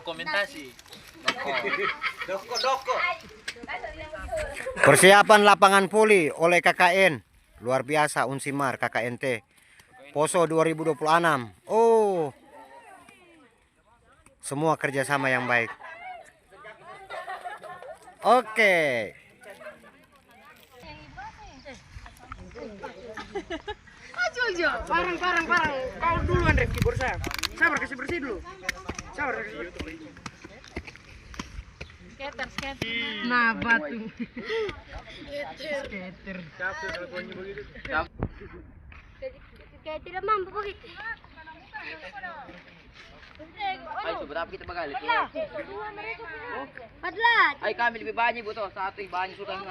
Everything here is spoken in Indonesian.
dokumentasi. Doko. Persiapan lapangan voli oleh KKN. Luar biasa Unsimar KKNT. Poso 2026. Oh. Semua kerjasama yang baik. Oke. Parang. Kau duluan Rifki, baru saya. Sabar, kasih bersih dulu. Sabar. Skater. Nah, batu. Skater. Kayak tidak mampu begitu. Ay, berapa kita bagali? Padlat. Ay, kami lebih banyak buto. Satu banyak sudah.